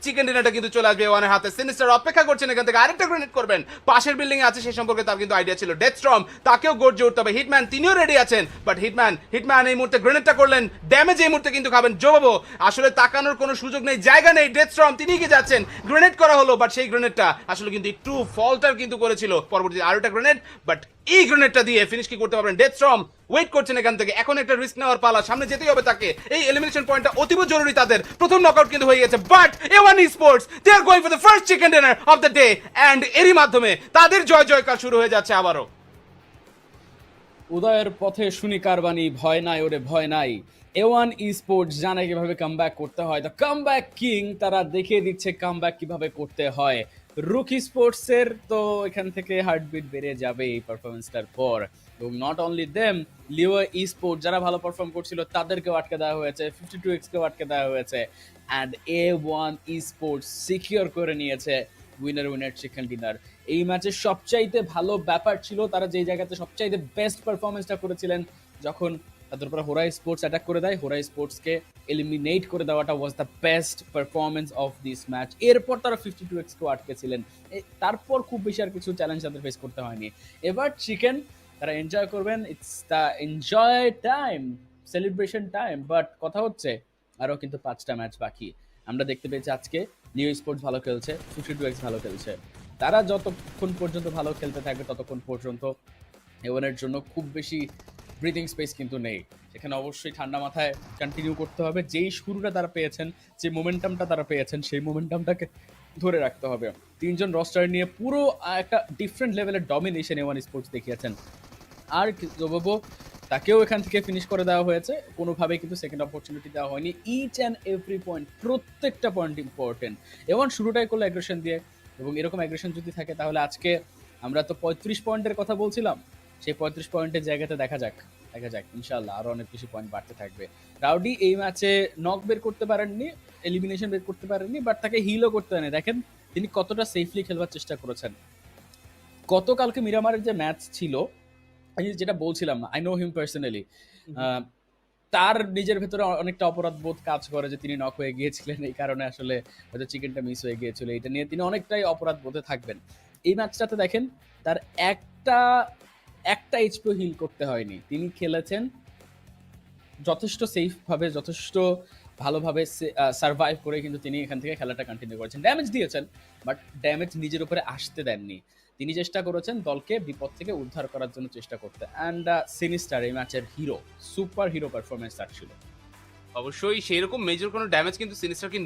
Chicken ডিনারটা কিন্তু চলে আসবে ওয়ানের হাতে। সিনিস্টার অপেক্ষা করছেন এখান থেকে আরেকটা গ্রেনেড করবেন, পাশের বিল্ডিং এ আছে সেই সম্পর্কে তার কিন্তু আইডিয়া ছিল। ডেথস্টর্ম তাকেও গর্জে উঠতে হবে, হিটম্যান তিনিও রেডি আছেন, বাট হিটম্যান এই মুহূর্তে গ্রেনেডটা করলেন, ড্যামেজ এই মুহূর্তে কিন্তু খাবেন। জবাবো আসলে তাকানোর কোনো সুযোগ নেই, জায়গা নেই। ডেথস্টর্ম তিনি কি যাচ্ছেন, গ্রেনেড করা হলো, বাট সেই গ্রেনেডটা আসলে কিন্তু একটু ফল্টার কিন্তু করেছিল। পরবর্তীতে আরেকটা গ্রেনেড, বাট এই গ্রেনেডটা দিয়ে ফিনিশ কি করতে পারবেন ডেথস্টর্ম। ওয়েট করছেন এখান থেকে, এখন একটা রিস্ক নেওয়ার পালা, সামনে যেতেই হবে তাকে। এই এলিমিনেশন পয়েন্টটা অতীব জরুরি তাদের, প্রথম নকআউট কিন্তু হয়ে গেছে, but A1 Esports they are going for the first chicken dinner of the day, and এরই মাধ্যমে তাদের জয় জয়কার শুরু হয়ে যাচ্ছে আবারও। উদয়ের পথে শুনি কারবানি, ভয় নাই ওরে ভয় নাই। A1 Esports জানে কিভাবে কামব্যাক করতে হয়, দ্য কামব্যাক কিং তারা দেখিয়ে দিচ্ছে কামব্যাক কিভাবে করতে হয়। রুকি স্পোর্টসের তো এখান থেকে হার্টবিট বেড়ে যাবে এই পারফরমেন্সটার পর, এবং not only them, Leo E sport যারা ভালো পারফর্ম করছিল তাদেরকেও আটকে দেওয়া হয়েছে, 52X-কেও আটকে দেওয়া হয়েছে, অ্যান্ড A1 Esports সিকিউর করে নিয়েছে উইনার চিকেন ডিনার। এই ম্যাচের সবচাইতে ভালো ব্যাপার ছিল তারা যেই জায়গাতে সবচাইতে বেস্ট পারফরমেন্সটা করেছিলেন, যখন তাদের উপর হোরাই স্পোর্টস অ্যাটাক করে দেয়, হোরাই স্পোর্টসকে এলিমিনেট করে দেওয়াটা was the best performance of this match. এরপর তারা 52X-কেও আটকেছিলেন, তারপর খুব বেশি আর কিছু চ্যালেঞ্জ তাদের ফেস করতে হয়নি। এবার চিকেন তারা এনজয় করবেন, it's the enjoy time, celebration time. But কথা হচ্ছে আরও কিন্তু 5টা ম্যাচ বাকি। আমরা দেখতে পেয়েছি আজকে লিও স্পোর্টস ভালো খেলছে, 52X ভালো খেলছে, তারা যতক্ষণ পর্যন্ত ভালো খেলতে থাকবে ততক্ষণ পর্যন্ত এওয়ানের জন্য খুব বেশি ব্রিথিং স্পেস কিন্তু নেই। সেখানে অবশ্যই ঠান্ডা মাথায় কন্টিনিউ করতে হবে, যেই শুরুটা তারা পেয়েছেন, যে মোমেন্টামটা তারা পেয়েছেন, সেই মোমেন্টামটাকে ধরে রাখতে হবে। তিনজন রস্টার নিয়ে পুরো একটা ডিফারেন্ট লেভেলের ডমিনেশন A1 স্পোর্টস দেখিয়েছেন। আর জবাবো তাকেও এখান থেকে ফিনিশ করে দেওয়া হয়েছে, কোনোভাবেই কিন্তু সেকেন্ড অপরচুনিটি দেওয়া হয়নি। ইচ অ্যান্ড এভরি পয়েন্ট, প্রত্যেকটা পয়েন্ট ইম্পর্টেন্ট। এবং শুরুটাই করলো অ্যাগ্রেশন দিয়ে, এবং এরকম অ্যাগ্রেশন যদি থাকে তাহলে আজকে আমরা তো 35 পয়েন্টের কথা বলছিলাম, সেই 35 পয়েন্টের জায়গাতে দেখা যাক ইনশাল্লাহ আরো অনেক বেশি পয়েন্ট বাড়তে থাকবে। রাউডি এই ম্যাচে নক বের করতে পারেননি, এলিমিনেশন বের করতে পারেননি, বাট তাকে হিলও করতে পারেনি। দেখেন তিনি কতটা সেফলি খেলবার চেষ্টা করেছেন। গতকালকে মিরামারের যে ম্যাচ ছিল, যেটা বলছিলাম, আই নো হিম পার্সোনালি, তার নিজের ভেতরে অনেকটা অপরাধ বোধ কাজ করে যে তিনি নক হয়ে গিয়েছিলেন, এই কারণে আসলে হয়তো চিকেনটা মিস হয়ে গিয়েছিল, এটা নিয়ে তিনি অনেকটাই অপরাধ বোধে থাকবেন। এই ম্যাচটাতে দেখেন তার একটা এইচপিও হিল করতে হয়নি, তিনি খেলেছেন যথেষ্ট সেফ ভাবে, যথেষ্ট ভালোভাবে সার্ভাইভ করে কিন্তু তিনি এখান থেকে খেলাটা কন্টিনিউ করেছেন। ড্যামেজ দিয়েছেন, বাট ড্যামেজ নিজের উপরে আসতে দেননি। তিনি চেষ্টা করেছেন দলকে বিপদ থেকে উদ্ধার করার জন্য চেষ্টা করতে। অ্যান্ড সিনিস্টার এই ম্যাচের হিরো, সুপার হিরো পারফরমেন্স তার ছিল। অবশ্যই সেই রকম মেজর কোনো ড্যামেজ কিন্তু সিনিস্টারকে